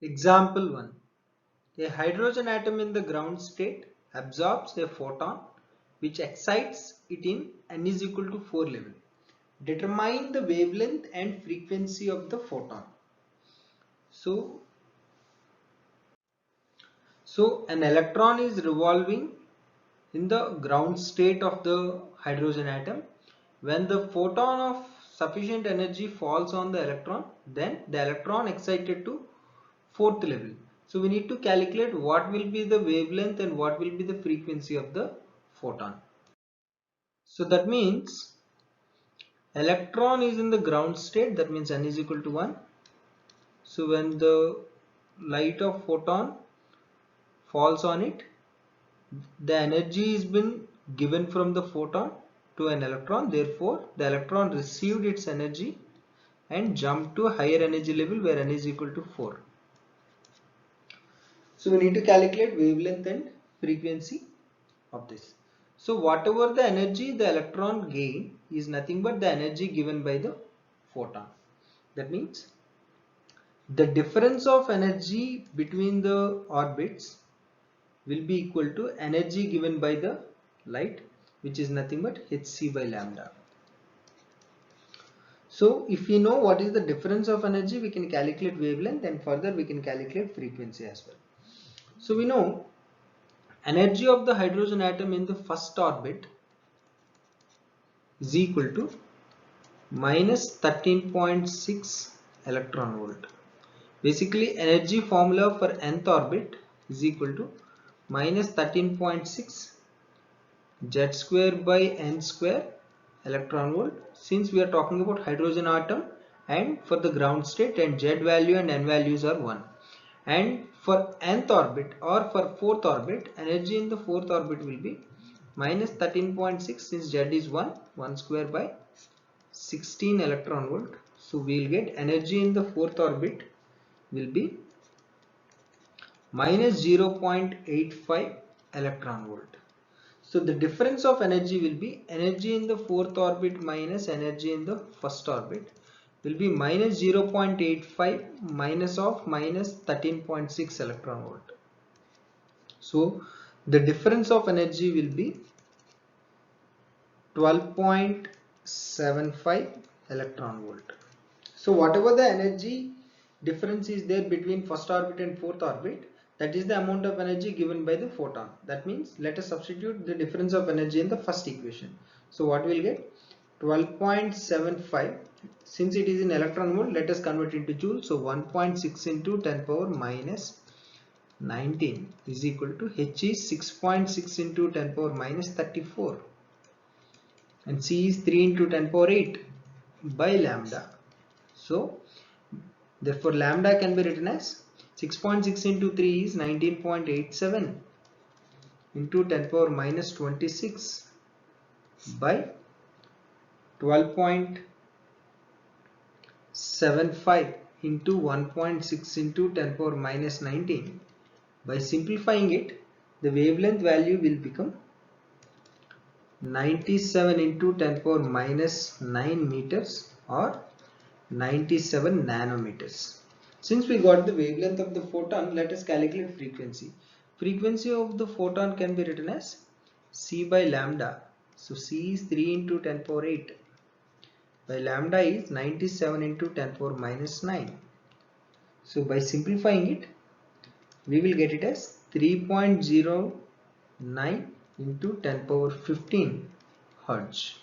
Example 1. A hydrogen atom in the ground state absorbs a photon which excites it in n is equal to 4 level. Determine the wavelength and frequency of the photon. So an electron is revolving in the ground state of the hydrogen atom. When the photon of sufficient energy falls on the electron, then the electron excited to 4th level. So we need to calculate what will be the wavelength and what will be the frequency of the photon. So that means electron is in the ground state, that means n is equal to 1. So when the light of photon falls on it, the energy is been given from the photon to an electron, therefore the electron received its energy and jumped to a higher energy level where n is equal to 4. So we need to calculate wavelength and frequency of this. So whatever the energy the electron gain is nothing but the energy given by the photon. That means the difference of energy between the orbits will be equal to energy given by the light, which is nothing but hc by lambda. So if we know what is the difference of energy, we can calculate wavelength and further we can calculate frequency as well. So we know energy of the hydrogen atom in the first orbit is equal to minus 13.6 electron volt. Basically energy formula for nth orbit is equal to minus 13.6 Z square by n square electron volt, since we are talking about hydrogen atom and for the ground state, and Z value and n values are 1. And for nth orbit or for 4th orbit, energy in the 4th orbit will be minus 13.6, since Z is 1 square by 16 electron volt. So we will get energy in the 4th orbit will be minus 0.85 electron volt. So the difference of energy will be energy in the 4th orbit minus energy in the first orbit will be minus 0.85 minus of minus 13.6 electron volt. So the difference of energy will be 12.75 electron volt. So whatever the energy difference is there between first orbit and 4th orbit, that is the amount of energy given by the photon. That means let us substitute the difference of energy in the first equation. So what we will get? 12.75. Since it is in electron volt, let us convert into joule. So 1.6 into 10 power minus 19 is equal to H is 6.6 into 10 power minus 34 and C is 3 into 10 power 8 by lambda. So therefore lambda can be written as 6.6 into 3 is 19.87 into 10 power minus 26 by 12.75 into 1.6 into 10 power minus 19. By simplifying it, the wavelength value will become 97 into 10 power minus 9 meters or 97 nanometers. Since we got the wavelength of the photon, let us calculate frequency. Frequency of the photon can be written as C by lambda. So C is 3 into 10 power 8 by lambda is 97 into 10 power minus 9. So by simplifying it, we will get it as 3.09 into 10 power 15 Hertz.